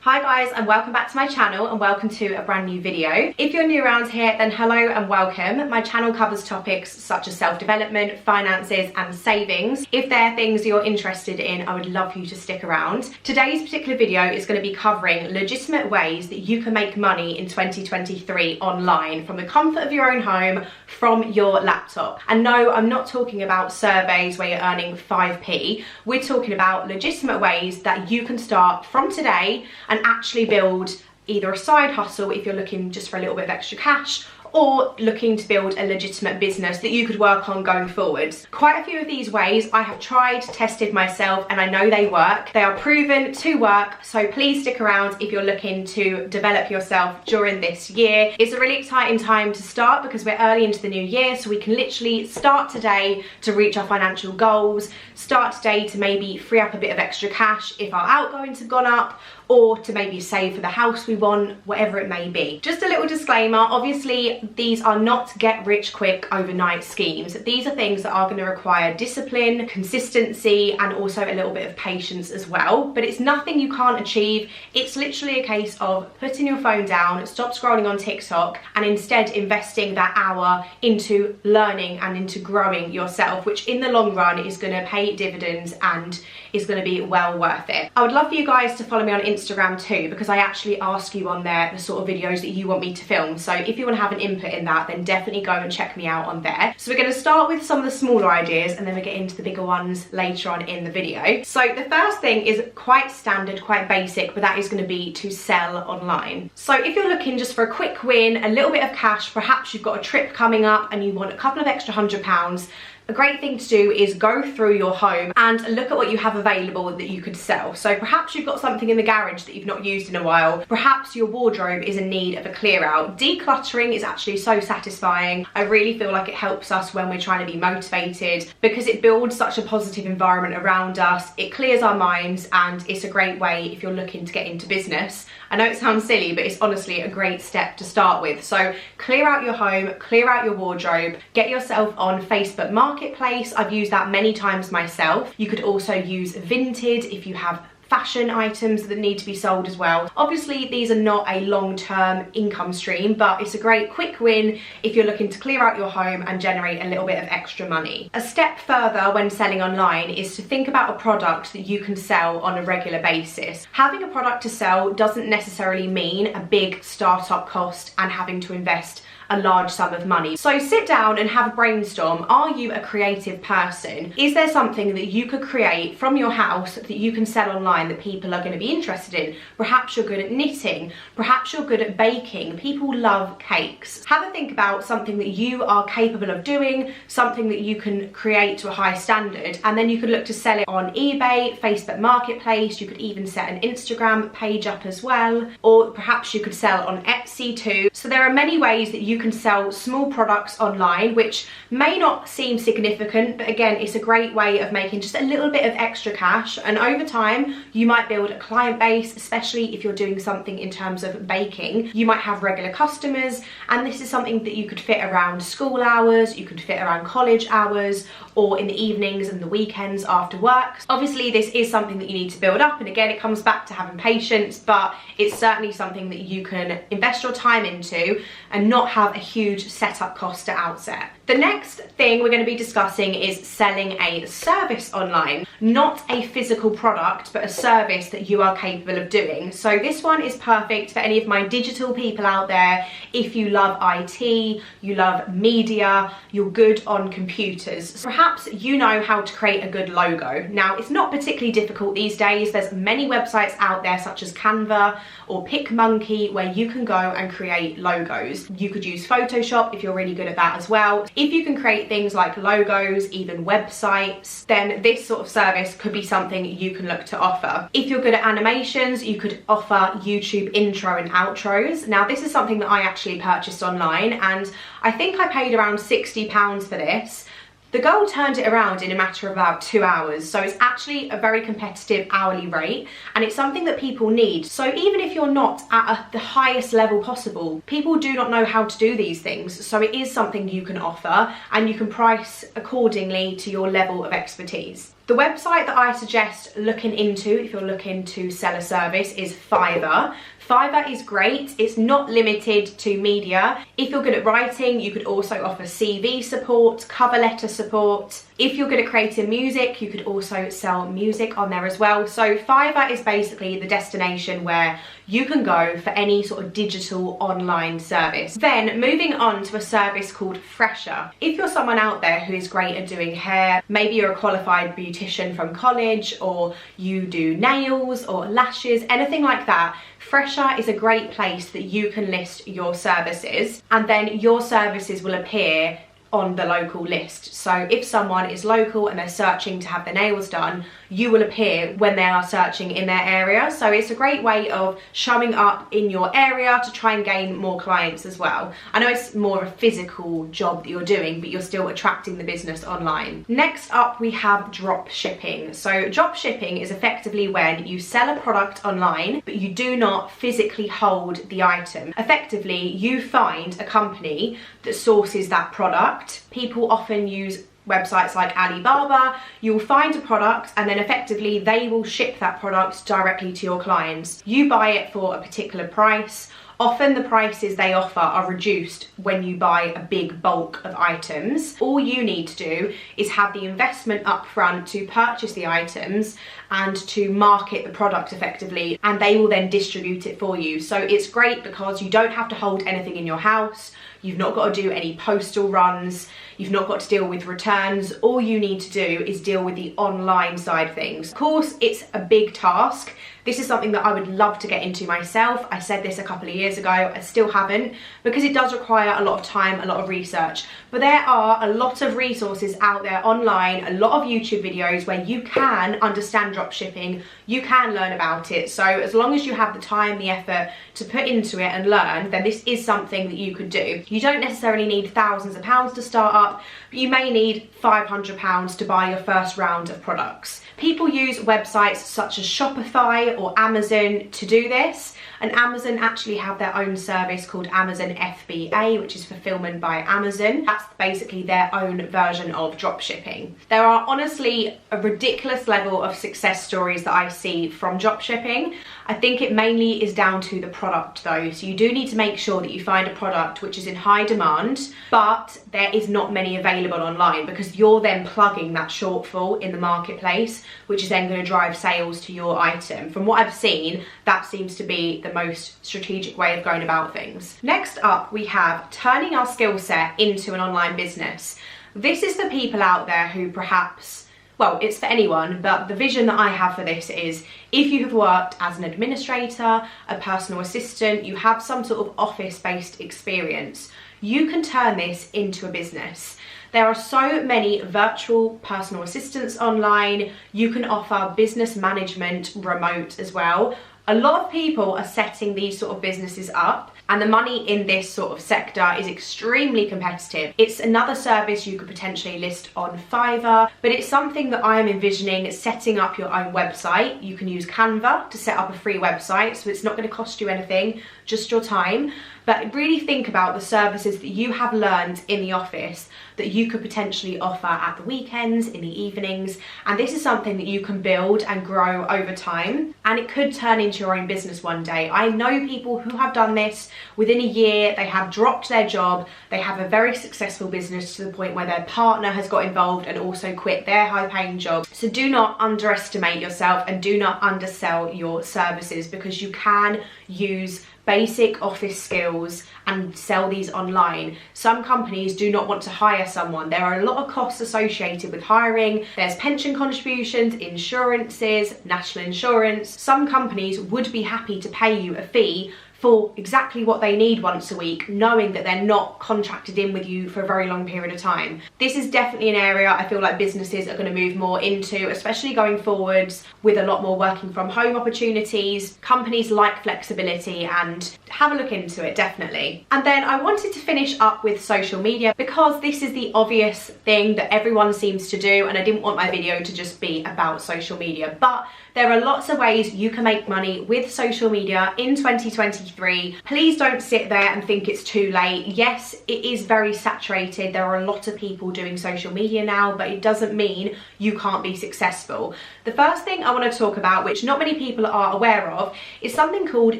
Hi guys, and welcome back to my channel and welcome to a brand new video. If you're new around here, then hello and welcome. My channel covers topics such as self-development, finances and savings. If they're things you're interested in, I would love for you to stick around. Today's particular video is going to be covering legitimate ways that you can make money in 2023 online from the comfort of your own home, from your laptop. And no, I'm not talking about surveys where you're earning 5p. We're talking about legitimate ways that you can start from today and actually build either a side hustle if you're looking just for a little bit of extra cash, or looking to build a legitimate business that you could work on going forwards. Quite a few of these ways I have tried, tested myself, and I know they work. They are proven to work, so please stick around if you're looking to develop yourself during this year. It's a really exciting time to start because we're early into the new year, so we can literally start today to reach our financial goals, start today to maybe free up a bit of extra cash if our outgoings have gone up, or to maybe save for the house we want, whatever it may be. Just a little disclaimer, obviously these are not get rich quick overnight schemes. These are things that are going to require discipline, consistency, and also a little bit of patience as well. But it's nothing you can't achieve. It's literally a case of putting your phone down, stop scrolling on TikTok, and instead investing that hour into learning and into growing yourself, which in the long run is going to pay dividends and is going to be well worth it. I would love for you guys to follow me on Instagram too, because I actually ask you on there the sort of videos that you want me to film. So if you want to have an input in that, then definitely go and check me out on there. So we're going to start with some of the smaller ideas and then we get into the bigger ones later on in the video. So the first thing is quite standard, quite basic, but that is going to be to sell online. So if you're looking just for a quick win, a little bit of cash, perhaps you've got a trip coming up and you want a couple of extra £100, a great thing to do is go through your home and look at what you have available that you could sell. So perhaps you've got something in the garage that you've not used in a while. Perhaps your wardrobe is in need of a clear out. Decluttering is actually so satisfying. I really feel like it helps us when we're trying to be motivated because it builds such a positive environment around us. It clears our minds and it's a great way if you're looking to get into business. I know it sounds silly, but it's honestly a great step to start with. So clear out your home, clear out your wardrobe, get yourself on Facebook Marketplace. I've used that many times myself. You could also use Vinted if you have fashion items that need to be sold as well. Obviously these are not a long-term income stream, but it's a great quick win if you're looking to clear out your home and generate a little bit of extra money. A step further when selling online is to think about a product that you can sell on a regular basis. Having a product to sell doesn't necessarily mean a big startup cost and having to invest a large sum of money. So sit down and have a brainstorm. Are you a creative person? Is there something that you could create from your house that you can sell online that people are going to be interested in? Perhaps you're good at knitting, perhaps you're good at baking. People love cakes. Have a think about something that you are capable of doing, something that you can create to a high standard, and then you could look to sell it on eBay, Facebook Marketplace. You could even set an Instagram page up as well, or perhaps you could sell on Etsy too. So there are many ways that you can sell small products online, which may not seem significant, but again, it's a great way of making just a little bit of extra cash. And over time, you might build a client base, especially if you're doing something in terms of baking. You might have regular customers, and this is something that you could fit around school hours, you could fit around college hours, or in the evenings and the weekends after work. Obviously, this is something that you need to build up, and again, it comes back to having patience, but it's certainly something that you can invest your time into and not have a huge setup cost at outset. The next thing we're going to be discussing is selling a service online, not a physical product, but a service that you are capable of doing. So this one is perfect for any of my digital people out there. If you love IT, you love media, you're good on computers. Perhaps you know how to create a good logo. Now, it's not particularly difficult these days. There's many websites out there such as Canva or PicMonkey where you can go and create logos. You could use Photoshop if you're really good at that as well. If you can create things like logos, even websites, then this sort of service could be something you can look to offer. If you're good at animations, you could offer YouTube intro and outros. Now, this is something that I actually purchased online, and I think I paid around £60 for this. The girl turned it around in a matter of about 2 hours, so it's actually a very competitive hourly rate, and it's something that people need. So even if you're not at the highest level possible, people do not know how to do these things, so it is something you can offer, and you can price accordingly to your level of expertise. The website that I suggest looking into if you're looking to sell a service is Fiverr. Fiverr is great. It's not limited to media. If you're good at writing, you could also offer CV support, cover letter support. If you're good at creating music, you could also sell music on there as well. So Fiverr is basically the destination where you can go for any sort of digital online service. Then moving on to a service called Fresher. If you're someone out there who is great at doing hair, maybe you're a qualified beautician from college, or you do nails or lashes, anything like that, Fresher is a great place that you can list your services, and then your services will appear on the local list. So if someone is local and they're searching to have their nails done, you will appear when they are searching in their area. So it's a great way of showing up in your area to try and gain more clients as well. I know it's more of a physical job that you're doing, but you're still attracting the business online. Next up, we have drop shipping. So drop shipping is effectively when you sell a product online, but you do not physically hold the item. Effectively, you find a company that sources that product. People often use websites like Alibaba. You'll find a product and then effectively they will ship that product directly to your clients. You buy it for a particular price. Often the prices they offer are reduced when you buy a big bulk of items. All you need to do is have the investment up front to purchase the items and to market the product effectively, and they will then distribute it for you. So it's great because you don't have to hold anything in your house. You've not got to do any postal runs. You've not got to deal with returns. All you need to do is deal with the online side of things. Of course, it's a big task. This is something that I would love to get into myself. I said this a couple of years ago. I still haven't, because it does require a lot of time, a lot of research. But there are a lot of resources out there online, a lot of YouTube videos where you can understand dropshipping, you can learn about it. So as long as you have the time, the effort to put into it and learn, then this is something that you could do. You don't necessarily need thousands of pounds to start up, but you may need £500 to buy your first round of products. People use websites such as Shopify or Amazon to do this, and Amazon actually have their own service called Amazon FBA, which is fulfillment by Amazon. That's basically their own version of dropshipping. There are honestly a ridiculous level of success stories that I see from dropshipping. I think it mainly is down to the product though. So you do need to make sure that you find a product which is in high demand, but there is not many available online, because you're then plugging that shortfall in the marketplace, which is then going to drive sales to your item. From what I've seen, that seems to be the most strategic way of going about things. Next up, we have turning our skill set into an online business. This is for people out there who perhaps, well, it's for anyone, but the vision that I have for this is if you have worked as an administrator, a personal assistant, you have some sort of office-based experience, you can turn this into a business. There are so many virtual personal assistants online. You can offer business management remote as well. A lot of people are setting these sort of businesses up, and the money in this sort of sector is extremely competitive. It's another service you could potentially list on Fiverr, but it's something that I am envisioning setting up your own website. You can use Canva to set up a free website, so it's not going to cost you anything, just your time. But really think about the services that you have learned in the office that you could potentially offer at the weekends, in the evenings, and this is something that you can build and grow over time, and it could turn into your own business one day. I know people who have done this within a year. They have dropped their job, they have a very successful business to the point where their partner has got involved and also quit their high-paying job. So do not underestimate yourself and do not undersell your services, because you can use basic office skills and sell these online. Some companies do not want to hire someone. There are a lot of costs associated with hiring. There's pension contributions, insurances, national insurance. Some companies would be happy to pay you a fee for exactly what they need once a week, knowing that they're not contracted in with you for a very long period of time. This is definitely an area I feel like businesses are going to move more into, especially going forwards with a lot more working from home opportunities. Companies like flexibility, and have a look into it, definitely. And then I wanted to finish up with social media, because this is the obvious thing that everyone seems to do, and I didn't want my video to just be about social media, but There are lots of ways you can make money with social media in 2023. Please don't sit there and think it's too late. Yes, it is very saturated. There are a lot of people doing social media now, but it doesn't mean you can't be successful. The first thing I want to talk about, which not many people are aware of, is something called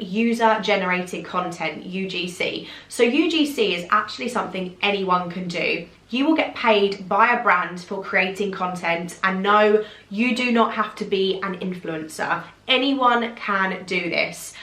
user generated content, UGC. So UGC is actually something anyone can do. You will get paid by a brand for creating content, and no, you do not have to be an influencer. Anyone can do this.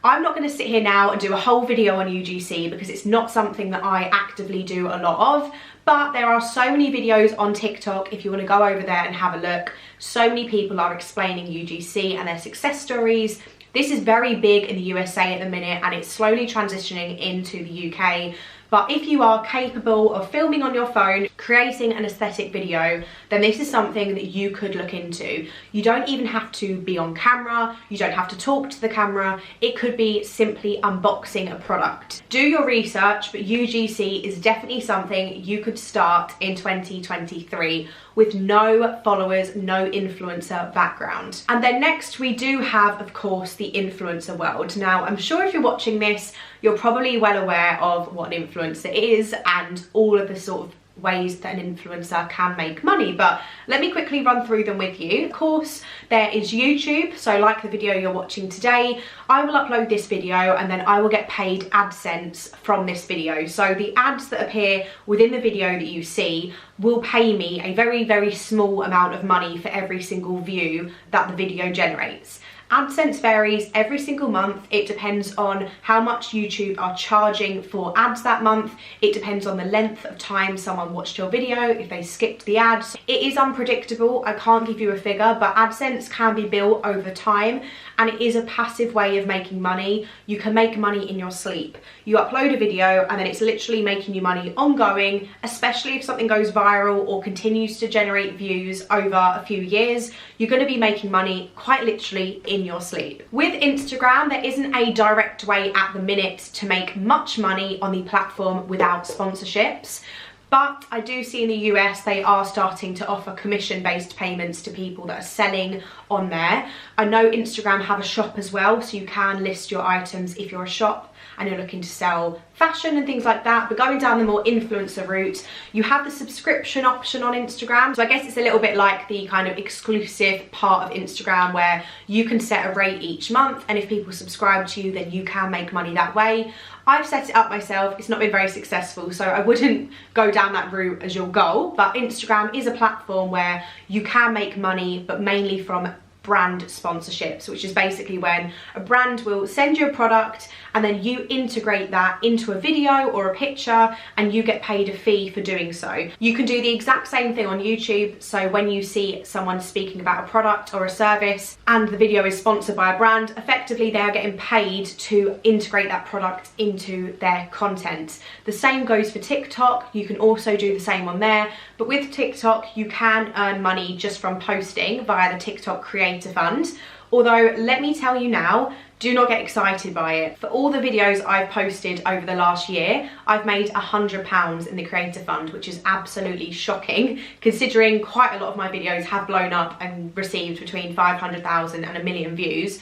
I'm not going to sit here now and do a whole video on UGC because it's not something that I actively do a lot of, but there are so many videos on TikTok if you want to go over there and have a look. So many people are explaining UGC and their success stories. This is very big in the USA at the minute, and it's slowly transitioning into the UK. But if you are capable of filming on your phone, creating an aesthetic video, then this is something that you could look into. You don't even have to be on camera, you don't have to talk to the camera, it could be simply unboxing a product. Do your research, but UGC is definitely something you could start in 2023 with no followers, no influencer background. And then next we do have, of course, the influencer world. Now, I'm sure if you're watching this, you're probably well aware of what an influencer is and all of the sort of ways that an influencer can make money, but let me quickly run through them with you. Of course, there is YouTube, so like the video you're watching today, I will upload this video and then I will get paid AdSense from this video. So the ads that appear within the video that you see will pay me a very, very small amount of money for every single view that the video generates. AdSense varies every single month. It depends on how much YouTube are charging for ads that month. It depends on the length of time someone watched your video, if they skipped the ads. It is unpredictable. I can't give you a figure, but AdSense can be built over time, and it is a passive way of making money. You can make money in your sleep. You upload a video and then it's literally making you money ongoing, especially if something goes viral or continues to generate views over a few years. You're going to be making money quite literally in your sleep. With Instagram, there isn't a direct way at the minute to make much money on the platform without sponsorships. But I do see in the US they are starting to offer commission-based payments to people that are selling on there. I know Instagram have a shop as well, so you can list your items if you're a shop and you're looking to sell fashion and things like that. But going down the more influencer route, you have the subscription option on Instagram. So I guess it's a little bit like the kind of exclusive part of Instagram where you can set a rate each month, and if people subscribe to you, then you can make money that way. I've set it up myself. It's not been very successful, so I wouldn't go down that route as your goal. But Instagram is a platform where you can make money, but mainly from brand sponsorships, which is basically when a brand will send you a product and then you integrate that into a video or a picture and you get paid a fee for doing so. You can do the exact same thing on YouTube. So when you see someone speaking about a product or a service and the video is sponsored by a brand, effectively they are getting paid to integrate that product into their content. The same goes for TikTok. You can also do the same on there, but with TikTok you can earn money just from posting via the TikTok Creator Fund. Although, let me tell you now, do not get excited by it. For all the videos I've posted over the last year, I've made £100 in the Creator Fund, which is absolutely shocking considering quite a lot of my videos have blown up and received between 500,000 and 1 million views.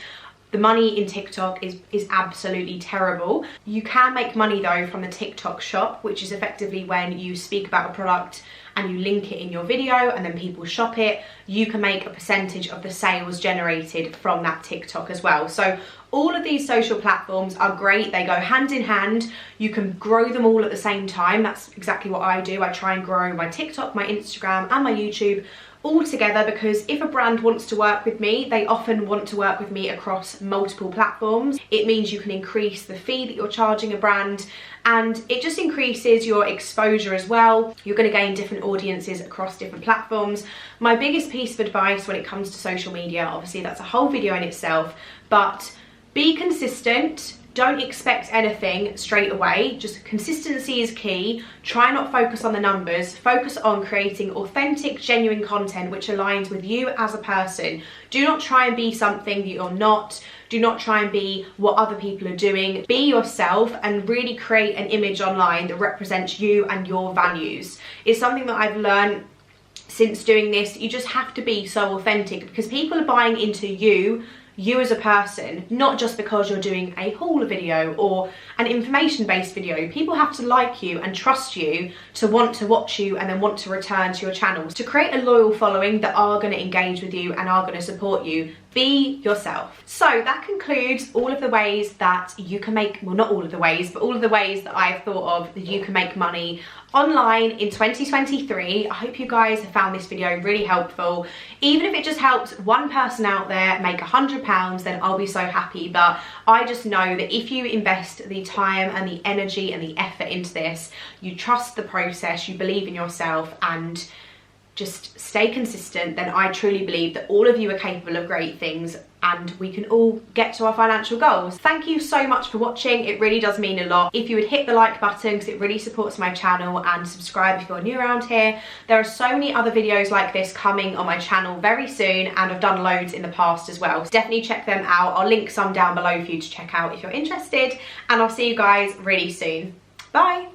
The money in TikTok is absolutely terrible. You can make money though from the TikTok shop, which is effectively when you speak about a product and you link it in your video and then people shop it. You can make a percentage of the sales generated from that TikTok as well. So all of these social platforms are great. They go hand in hand. You can grow them all at the same time. That's exactly what I do. I try and grow my TikTok, my Instagram and my YouTube all together, because if a brand wants to work with me, they often want to work with me across multiple platforms. It means you can increase the fee that you're charging a brand, and it just increases your exposure as well. You're going to gain different audiences across different platforms. My biggest piece of advice when it comes to social media, obviously that's a whole video in itself, but be consistent. Don't expect anything straight away. Just consistency is key. Try not focus on the numbers. Focus on creating authentic, genuine content which aligns with you as a person. Do not try and be something that you're not. Do not try and be what other people are doing. Be yourself and really create an image online that represents you and your values. It's something that I've learned since doing this. You just have to be so authentic, because people are buying into you as a person, not just because you're doing a haul video or an information-based video. People have to like you and trust you to want to watch you and then want to return to your channels. To create a loyal following that are going to engage with you and are going to support you, be yourself. So that concludes all of the ways that you can make, well, not all of the ways, but all of the ways that I've thought of that you can make money online in 2023. I hope you guys have found this video really helpful. Even if it just helps one person out there make £100, then I'll be so happy. But I just know that if you invest the time and the energy and the effort into this, you trust the process, you believe in yourself, and just stay consistent, then I truly believe that all of you are capable of great things and we can all get to our financial goals. Thank you so much for watching. It really does mean a lot. If you would hit the like button, because it really supports my channel, and subscribe if you're new around here. There are so many other videos like this coming on my channel very soon, and I've done loads in the past as well. So definitely check them out. I'll link some down below for you to check out if you're interested, and I'll see you guys really soon. Bye.